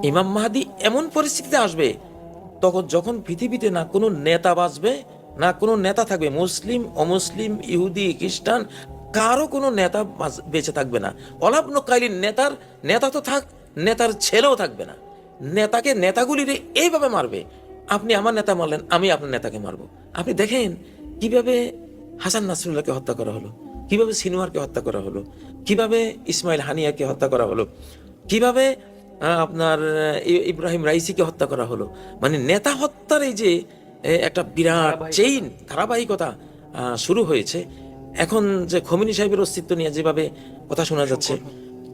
ইমাম মাহদী এমন পরিস্থিতিতে আসবে তখন যখন পৃথিবীতে না কোনো নেতা বাঁচবে, না কোনো নেতা থাকবে, মুসলিম অমুসলিম ইহুদি খ্রিস্টান কারো কোনো নেতা বেঁচে থাকবে না। অলাবনকালীন নেতার নেতা তো থাক, নেতার ছেলেও থাকবে না। নেতাকে নেতাগুলিরে এইভাবে মারবে, আপনি আমার নেতা মারলেন, আমি আপনার নেতাকে মারবো। আপনি দেখেন কিভাবে হাসান নাসরুল্লাহকে হত্যা করা হলো, কিভাবে সিনোয়ারকে হত্যা করা হলো, কিভাবে ইসমাইল হানিয়াকে হত্যা করা হলো, কিভাবে আপনার ইব্রাহিম রাইসিকে হত্যা করা হলো। মানে নেতা হত্যার এই যে একটা বিরাট চেইন ধারাবাহিকতা শুরু হয়েছে। এখন যে খোমেনি সাহেবের অস্তিত্ব নিয়ে যেভাবে কথা শোনা যাচ্ছে,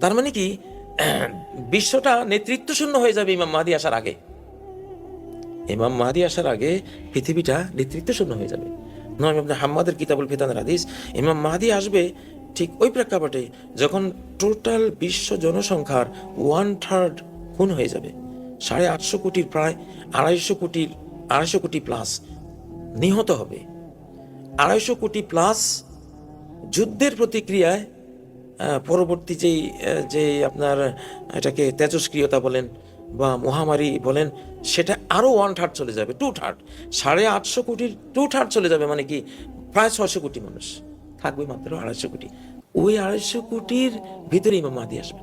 তার মানে কি বিশ্বটা নেতৃত্ব শূন্য হয়ে যাবে ইমাম মাহদী আসার আগে। ইমাম মাহদী আসার আগে পৃথিবীটা নেতৃত্ব শূন্য হয়ে যাবে। নয় আপনি হাম্মাদের কিতাবুল ফিতানের হাদিস, ইমাম মাহদী আসবে ঠিক ওই প্রেক্ষাপটে যখন টোটাল বিশ্ব জনসংখ্যার 1/3 খুন হয়ে যাবে। 850 কোটির প্রায় 250 কোটি প্লাস নিহত হবে। 250 কোটি প্লাস যুদ্ধের প্রতিক্রিয়ায় পরবর্তী যে আপনার এটাকে তেজস্ক্রিয়তা বলেন বা মহামারী বলেন, সেটা আরও 1/3 চলে যাবে, 2/3, 850 কোটির 2/3 চলে যাবে। মানে কি প্রায় 600 কোটি মানুষ থাকবে, মাত্র 250 কোটি। ওই 250 কোটির ভিতরে ইমাম মাহদী আসবে।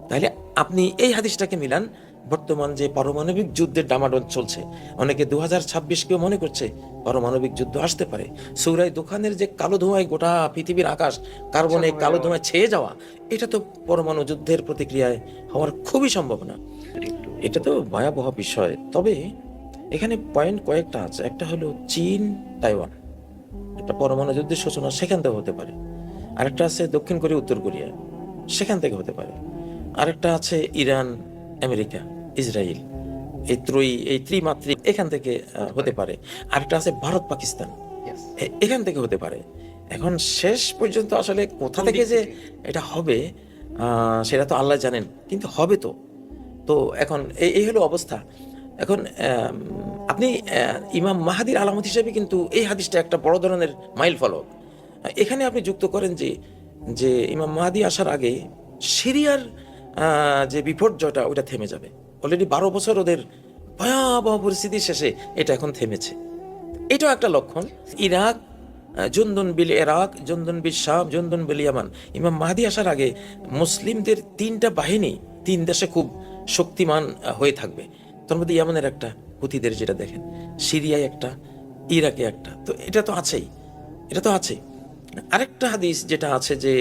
তাহলে আপনি এই হাদিসটাকে মিলান, বর্তমান যে পারমাণবিক যুদ্ধের ডামাডোল চলছে, অনেকে 2026কেও মনে করছে পারমাণবিক যুদ্ধ আসতে পারে। সূরা দুখানের যে কালো ধোঁয়ায় গোটা পৃথিবীর আকাশ কার্বনে কালো ধোঁয়ায় ছেয়ে যাওয়া, এটা তো পরমাণু যুদ্ধের প্রতিক্রিয়ায় হওয়ার খুবই সম্ভাবনা। এটা তো ভয়াবহ বিষয়। তবে এখানে পয়েন্ট কয়েকটা আছে। একটা হলো চীন তাইওয়ান, একটা পরমাণু যুদ্ধের সূচনা সেখান থেকে হতে পারে। আরেকটা আছে দক্ষিণ কোরিয়া উত্তর কোরিয়া, সেখান থেকে হতে পারে। আরেকটা আছে ইরান আমেরিকা ইসরায়েল, এই ত্রিমাত্রিক এখান থেকে হতে পারে। আরেকটা আছে ভারত পাকিস্তান, এখান থেকে হতে পারে। এখন শেষ পর্যন্ত আসলে কোথা থেকে যে এটা হবে সেটা তো আল্লাহ জানেন, কিন্তু হবে তো। তো এখন এই হলো অবস্থা। এখন আপনি ইমাম মাহাদির আলামত হিসেবে কিন্তু এই হাদিসটা একটা বড় ধরনের মাইল ফলক। এখানে আপনি যুক্ত করেন যে ইমাম মাহাদি আসার আগে সিরিয়ার যে বিপর্যয়টা ওটা থেমে যাবে। অলরেডি 12 বছর ওদের ভয়াবহ পরিস্থিতির শেষে এটা এখন থেমেছে। এটাও একটা লক্ষণ। ইরাক, জুন্দুন বিল ইরাক, জুন্দুন বিল শাম, জুন্দুন বিল ইয়ামান। ইমাম মাহদী আসার আগে মুসলিমদের 3টা বাহিনী 3 দেশে খুব শক্তিমান হয়ে থাকবে। তার মধ্যে ইয়ামানের একটা, হুথিদের যেটা দেখেন, সিরিয়ায় একটা, ইরাকে একটা। তো এটা তো আছেই, এটা তো আছেই। আরেকটা হাদিস যেটা আছে যে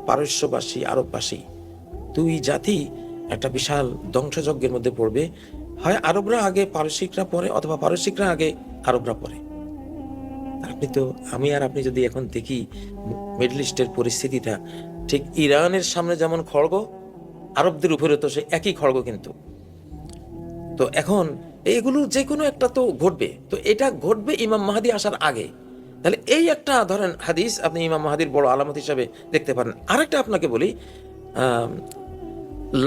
পারস্যবাসী আরববাসী 2 জাতি একটা বিশাল ধ্বংসযজ্ঞের মধ্যে পড়বে। হয় আরবরা আগে পারসিকরা পরে, অথবা পারসিকরা আগে আরবরা পরে। আমি আর আপনি যদি এখন দেখি মিডল ইস্টের পরিস্থিতিটা, ঠিক ইরানের সামনে যেমন খড়গ, আরবদের উপরে তো সে একই খড়গ কিন্তু। তো এখন এইগুলো যে কোনো একটা তো ঘটবে। তো এটা ঘটবে ইমাম মাহদী আসার আগে। তাহলে এই একটা ধরেন হাদিস আপনি ইমাম মাহদীর বড় আলামত হিসাবে দেখতে পারেন। আরেকটা আপনাকে বলি,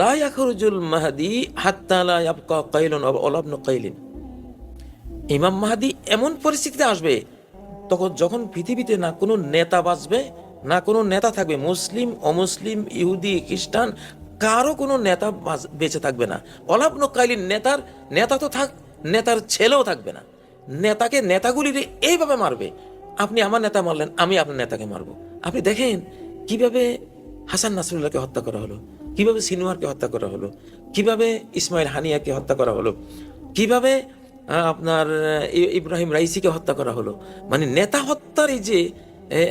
লা ইয়াখরুজুল মাহদী হাত্তা লা ইয়াবকা কাইলুন ওয়া ইবনু কাইলিন। ইমাম মাহদী এমন পরিস্থিতিতে আসবে তখন যখন পৃথিবীতে না কোনো নেতা বাঁচবে, না কোনো নেতা থাকবে, মুসলিম অমুসলিম ইহুদি খ্রিস্টান কারো কোনো নেতা বেঁচে থাকবে না। অলাবনকালীন নেতার নেতা তো থাক, নেতার ছেলেও থাকবে না। নেতাকে নেতাগুলিরে এইভাবে মারবে, আপনি আমার নেতা মারলেন, আমি আপনার নেতাকে মারবো। আপনি দেখেন কিভাবে হাসান নাসরুল্লাহকে হত্যা করা হলো, কিভাবে সিনোয়ারকে হত্যা করা হলো, কিভাবে ইসমাইল হানিয়াকে হত্যা করা হলো, কিভাবে আপনার ইব্রাহিম রাইসিকে হত্যা করা হলো। মানে নেতা হত্যার এই যে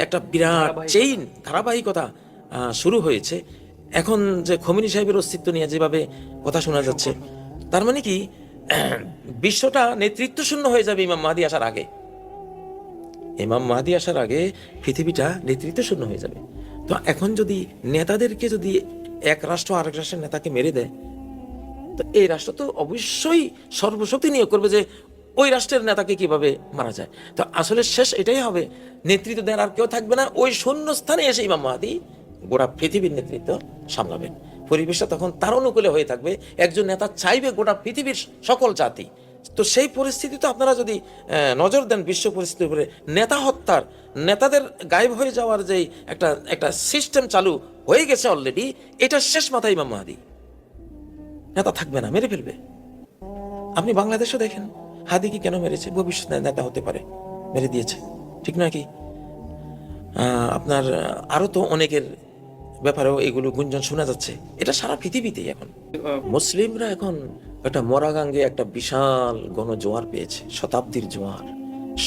একটা বিরাট চেইন ধারাবাহিকতা শুরু হয়েছে। এখন যে খোমেনি সাহেবের অস্তিত্ব নিয়ে যেভাবে কথা শোনা যাচ্ছে, তার মানে কি বিশ্বটা নেতৃত্ব শূন্য হয়ে যাবে ইমাম মাহদী আসার আগে। ইমাম মাহদী আসার আগে পৃথিবীটা নেতৃত্ব শূন্য হয়ে যাবে। তো এখন যদি নেতাদেরকে যদি এক রাষ্ট্র আরেক রাষ্ট্রের নেতাকে মেরে দেয়, তো এই রাষ্ট্র তো অবশ্যই সর্বশক্তি নিয়োগ করবে যে ওই রাষ্ট্রের নেতাকে কিভাবে মারা যায়। তো আসলে শেষ এটাই হবে, নেতৃত্ব দেওয়ার আর কেউ থাকবে না। ওই শূন্য স্থানে এসে ইমাম মাহদী গোটা পৃথিবীর নেতৃত্ব সামলাবেন। পরিবেশটা তখন তার অনুকূলে হয়ে থাকবে। একজন নেতা চাইবে গোটা পৃথিবীর সকল জাতি। তো সেই পরিস্থিতি তো আপনারা যদি নজর দেন বিশ্ব পরিস্থিতির উপরে, নেতা হত্যার, নেতাদের গায়েব হয়ে যাওয়ার যে একটা সিস্টেম চালু হয়ে গেছে অলরেডি, এটা শেষ মাথায় ইমাম মাহদী। নেতা থাকবে না, মেরে ফেলবে। আপনি বাংলাদেশও দেখেন, হাদিকে কেন মেরেছে? ভবিষ্যতে নেতা হতে পারে, মেরে দিয়েছে, ঠিক নয় কি? আপনার আরো তো অনেকের ব্যাপারেও এগুলো গুঞ্জন শোনা যাচ্ছে। এটা সারা পৃথিবীতেই এখন মুসলিমরা এখন একটা মরাগাঙ্গে একটা বিশাল গণজোয়ার পেয়েছে, শতাব্দীর জোয়ার,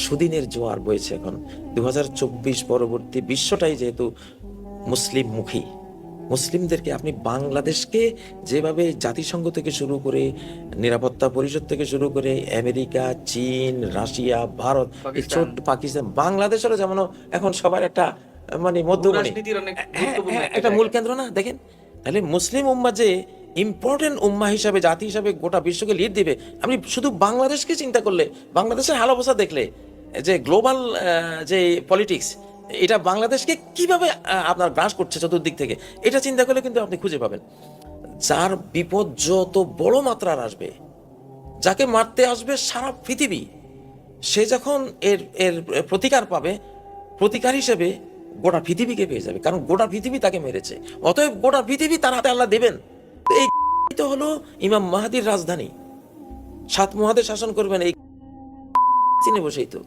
সুদিনের জোয়ার বয়েছে এখন। 2024 পরবর্তী বিশ্বটাই যেহেতু মুসলিম মুখী, মুসলিমদেরকে আপনি বাংলাদেশকে যেভাবে জাতিসংঘ থেকে শুরু করে, নিরাপত্তা পরিষদ থেকে শুরু করে, আমেরিকা, চীন, রাশিয়া, ভারত, এই ছোট্ট পাকিস্তান, বাংলাদেশেরও যেমন এখন সবার একটা মানে মধ্যমণি, একটা মূল কেন্দ্র না দেখেন। তাহলে মুসলিম উম্মাহ যে ইম্পর্টেন্ট উম্মাহ হিসাবে, জাতি হিসাবে গোটা বিশ্বকে লিড দিবে, আপনি শুধু বাংলাদেশকে চিন্তা করলে, বাংলাদেশের হাল অবস্থা দেখলে, যে গ্লোবাল যে পলিটিক্স, এটা বাংলাদেশকে কিভাবে আপনার গ্রাস করছে চতুর্দিক থেকে, এটা চিন্তা করলে কিন্তু আপনি খুঁজে পাবেন। যার বিপদ যত বড় মাত্রার আসবে, যাকে মারতে আসবে সারা পৃথিবী, সে যখন এর এর প্রতিকার পাবে, প্রতিকার হিসেবে গোটা পৃথিবীকে পেয়ে যাবে, কারণ গোটা পৃথিবী তাকে মেরেছে। অতএব গোটা পৃথিবী তার হাতে আল্লাহ দেবেন। এই তো হলো ইমাম মাহাদির রাজধানী, 7 মহাদেশ শাসন করবেন এই চিনে বসেই তো।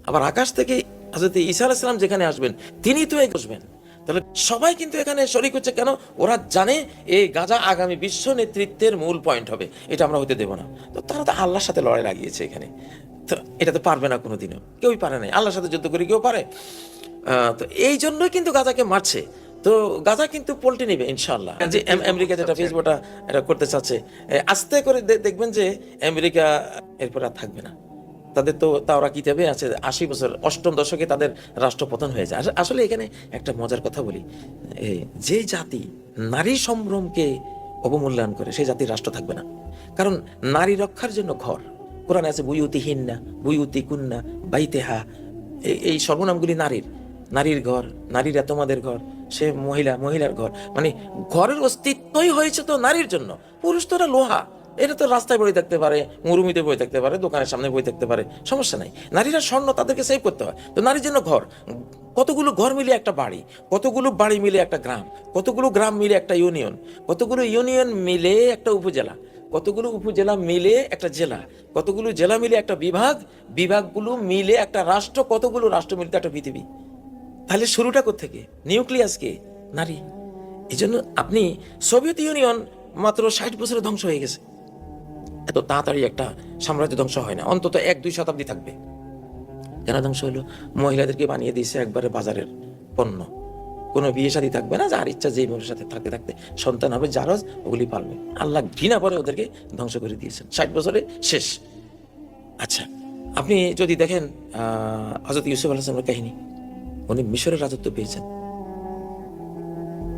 আবার আকাশ থেকে হযরত ঈসা আলাইহিস সালাম যেখানে আসবেন, তিনি তো বসবেন। তাহলে সবাই কিন্তু এখানে শরীক হচ্ছে কেন? ওরা জানে এই গাজা আগামী বিশ্ব নেতৃত্বের মূল পয়েন্ট হবে, এটা আমরা হতে দেব না। তো তারা তো আল্লাহর সাথে লড়াই লাগিয়েছে এখানে, তো এটা তো পারবে না কোনোদিনও, কেউই পারে নাই। আল্লাহর সাথে যুদ্ধ করে কেউ পারে? তো এই জন্যই কিন্তু গাজাকে মারছে। তো গাজা কিন্তু পল্টে নেবে ইনশাআল্লাহ। যে আমেরিকা যেটা ফেসবুকটা এটা করতে চাচ্ছে, আস্তে করে দেখবেন যে আমেরিকা এরপর আর থাকবে না। তাদের তো তাওরা কিতাবে আছে 80 বছর, 8ম দশকে তাদের রাষ্ট্রপতন হয়ে যায়। আসলে এখানে একটা মজার কথা বলি, যে জাতি নারী সম্ভ্রমকে অবমূল্যায়ন করে, সেই জাতির রাষ্ট্র থাকবে না। কারণ নারী রক্ষার জন্য ঘর, কোরআনে আছে বুয়ুতিহিন্না, বুয়ুতিকুন্না, বাইতেহা, এই সর্বনামগুলি নারীর। নারীর ঘর, নারীরা তোমাদের ঘর, সে মহিলা, মহিলার ঘর, মানে ঘরের অস্তিত্বই হয়েছে তো নারীর জন্য। পুরুষ তো লোহা, এটা তো রাস্তায় বই থাকতে পারে, মরুমিতে বই থাকতে পারে, দোকানের সামনে বই থাকতে পারে, সমস্যা নাই। নারীরা স্বর্ণ, তাদেরকে সেভ করতে হয়। তো নারীর জন্য ঘর, কতগুলো ঘর মিলে একটা বাড়ি, কতগুলো বাড়ি মিলে একটা গ্রাম, কতগুলো গ্রাম মিলে একটা ইউনিয়ন, কতগুলো ইউনিয়ন মিলে একটা উপজেলা, কতগুলো উপজেলা মিলে একটা জেলা, কতগুলো জেলা মিলে একটা বিভাগ, বিভাগগুলো মিলে একটা রাষ্ট্র, কতগুলো রাষ্ট্র মিলে একটা পৃথিবী। তাহলে শুরুটা কোত্থেকে? নিউক্লিয়াস কে? নারী। এই জন্য আপনি সোভিয়েত ইউনিয়ন মাত্র 60 বছরে ধ্বংস হয়ে গেছে। এত তাড়াতাড়ি একটা সাম্রাজ্য ধ্বংস হয় না, অন্তত 1-2 শতাব্দী থাকবে। কেন ধ্বংস হলো? মহিলাদেরকে বানিয়ে দিয়েছে একবারে বাজারের পণ্য, কোনো বিয়ে শাদী থাকবে না, যার ইচ্ছা যেই মেয়ের সাথে থাকতে থাকতে সন্তান হবে, জারজ, ওগুলি পালবে। আল্লাহ ঘৃণা করে ওদেরকে ধ্বংস করে দিয়েছেন, 60 বছরে শেষ। আচ্ছা, আপনি যদি দেখেন হযরত ইউসুফ আলাইহিস সালামের কাহিনী, উনি মিশরের রাজত্ব পেয়েছেন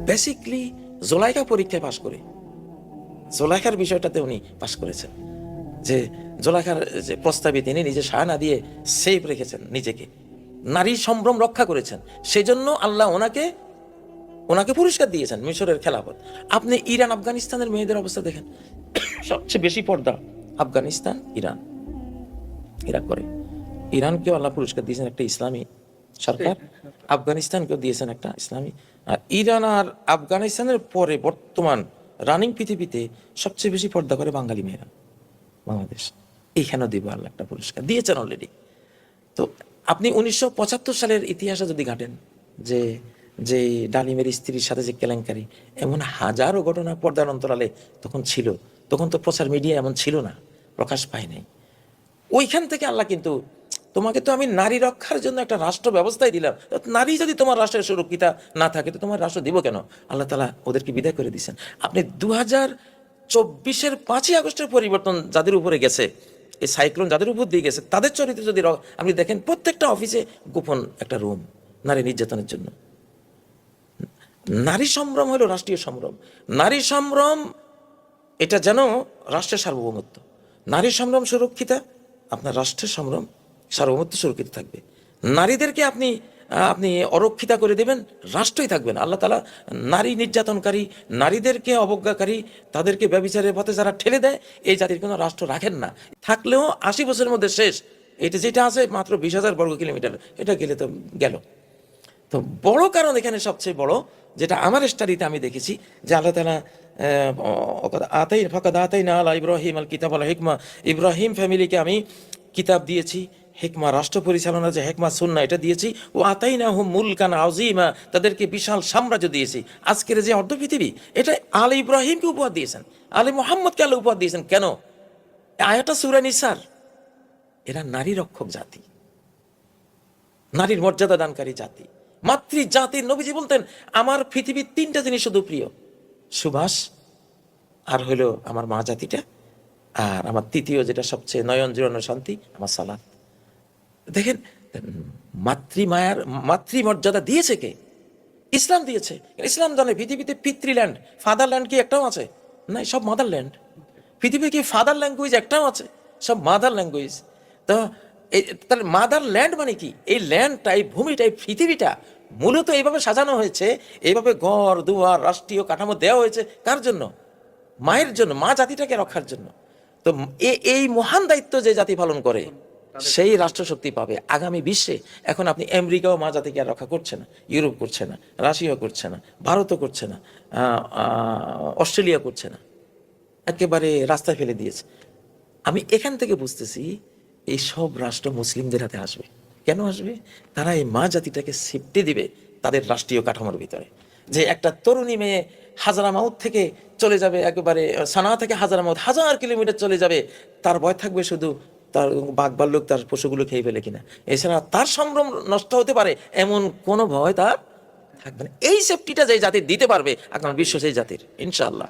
বেসিকলি জোলাইখা পরীক্ষায় পাশ করে। জোলাইখার বিষয়টাতে উনি পাশ করেছেন, যে জোলাইখার যে প্রস্তাবে তিনি নিজে সায় না দিয়ে সেফ রেখেছেন নিজেকে, নারী সম্ভ্রম রক্ষা করেছেন, সেজন্য আল্লাহ ওনাকে পুরস্কার দিয়েছেন, মিশরের খেলাফত। আপনি ইরান, আফগানিস্তানের মেয়েদের অবস্থা দেখেন, সবচেয়ে বেশি পর্দা আফগানিস্তান, ইরান, ইরাক করে। ইরানকেও আল্লাহ পুরস্কার দিয়েছেন, একটা ইসলামী সরকার। আফগানিস্তানকেও দিয়েছেন একটা ইসলামী। আর ইরান আর আফগানিস্তানের পরে বর্তমান রানিং পৃথিবীতে সবচেয়ে বেশি পর্দা করে বাঙালি মেয়েরা, বাংলাদেশ। এইখানেও দিব আল্লাহ একটা পুরস্কার দিয়েছেন অলরেডি। তো আপনি 1975 সালের ইতিহাসে যদি ঘাটেন, যে যে ডালিমের স্ত্রীর সাথে যে কেলেঙ্কারি, এমন হাজারো ঘটনা পর্দার অন্তরালে তখন ছিল। তখন তো প্রচার মিডিয়া এমন ছিল না, প্রকাশ পায় নাই। ওইখান থেকে আল্লাহ কিন্তু, তোমাকে তো আমি নারী রক্ষার জন্য একটা রাষ্ট্র ব্যবস্থায় দিলাম, নারী যদি তোমার রাষ্ট্রের সুরক্ষিতা না থাকে তো তোমার রাষ্ট্র দিব কেন? আল্লাহ তাআলা ওদেরকে বিদায় করে দিয়েছেন। আপনি 2024-এর 5ই আগস্টের পরিবর্তন যাদের উপরে গেছে, এই সাইক্লোন যাদের উপর দিয়ে গেছে, তাদের চরিত্র যদি আপনি দেখেন, প্রত্যেকটা অফিসে গোপন একটা রুম নারী নির্যাতনের জন্য। নারী সম্ভ্রম হলো রাষ্ট্রীয় সম্ভ্রম। নারী সম্ভ্রম এটা যেন রাষ্ট্রের সার্বভৌমত্ব। নারী সম্ভ্রম সুরক্ষিতা, আপনার রাষ্ট্রের সম্ভ্রম সার্বভৌমত্ব সুরক্ষিত থাকবে। নারীদেরকে আপনি অরক্ষিতা করে দেবেন, রাষ্ট্রই থাকবে না। আল্লাহ তাআলা নারী নির্যাতনকারী, নারীদেরকে অবজ্ঞাকারী, তাদেরকে ব্যভিচারের পথে যারা ঠেলে দেয়, এই জাতির কোনো রাষ্ট্র রাখেন না। থাকলেও 80 বছরের মধ্যে শেষ। এটা যেটা আছে মাত্র 20,000 বর্গ কিলোমিটার, এটা গেলে তো গেল। তো বড় কারণ এখানে সবচেয়ে বড়, যেটা আমার স্টাডিতে আমি দেখেছি, যে আল্লাহ তাআলা আতাই ফাকাদ আতাইনা আলা ইব্রাহিম আল কিতাব আল হিকমা, ইব্রাহিম ফ্যামিলিকে আমি কিতাব দিয়েছি, হেকমা রাষ্ট্র পরিচালনা যে হেকমা সুন্না এটা দিয়েছি, ও আতাইনা হুম মুলকান আযীমা, তাদেরকে বিশাল সাম্রাজ্য দিয়েছি। আজকের যে অর্ধ পৃথিবী এটা আলী ইব্রাহিমকে উপহার দিয়েছেন, আলী মোহাম্মদকে আল্লাহ উপহার দিয়েছেন। কেন? আয়াটা সূরা নিসার। এরা নারী রক্ষক জাতি, নারীর মর্যাদা দানকারী জাতি, মাতৃ জাতির। নবীজি বলতেন আমার পৃথিবীর তিনটা জিনিস শুধু প্রিয়, সুবাস, আর হলো আমার মা জাতিটা, আর আমার তৃতীয় যেটা সবচেয়ে নয়ন জুড়ানো শান্তি, আমার সালাত। দেখেন মাতৃমায়ার মাতৃমর্যাদা দিয়েছে কে? ইসলাম দিয়েছে। ইসলাম জানে পৃথিবীতে পিতৃল্যান্ড, ফাদারল্যান্ড কি একটাও আছে? নাই, সব মাদারল্যান্ড। পৃথিবী কি ফাদার ল্যাঙ্গুয়েজ একটাও আছে? সব মাদার ল্যাঙ্গুয়েজ। তো তাহলে মাদার ল্যান্ড মানে কি? এই ল্যান্ডটা, এই ভূমিটা, এই পৃথিবীটা মূলত এইভাবে সাজানো হয়েছে, এইভাবে ঘর দুয়ার রাষ্ট্রীয় কাঠামো দেওয়া হয়েছে কার জন্য? মায়ের জন্য, মা জাতিটাকে রক্ষার জন্য। তো এই মহান দায়িত্ব যে জাতি পালন করে সেই রাষ্ট্রশক্তি পাবে আগামী বিশ্বে। এখন আপনি আমেরিকাও মা জাতিকে আর রক্ষা করছে না, ইউরোপ করছে না, রাশিয়াও করছে না, ভারতও করছে না, অস্ট্রেলিয়া করছে না, একেবারে রাস্তায় ফেলে দিয়েছে। আমি এখান থেকে বুঝতেছি এই সব রাষ্ট্র মুসলিমদের হাতে আসবে। কেন আসবে? তারা এই মা জাতিটাকে সেফটি দিবে তাদের রাষ্ট্রীয় কাঠামোর ভিতরে। যে একটা তরুণী মেয়ে হাজারামাউত থেকে চলে যাবে, একেবারে সানা থেকে হাজারামাউত 1000 কিলোমিটার চলে যাবে, তার ভয় থাকবে শুধু তার বাঘ ভাল্লুক তার পশুগুলো খেয়ে ফেলে কিনা, এছাড়া তার সম্ভ্রম নষ্ট হতে পারে এমন কোনো ভয় তার থাকবে না। এই সেফটিটা যে জাতি দিতে পারবে, এখন বিশ্ব সেই জাতির, ইনশাআল্লাহ।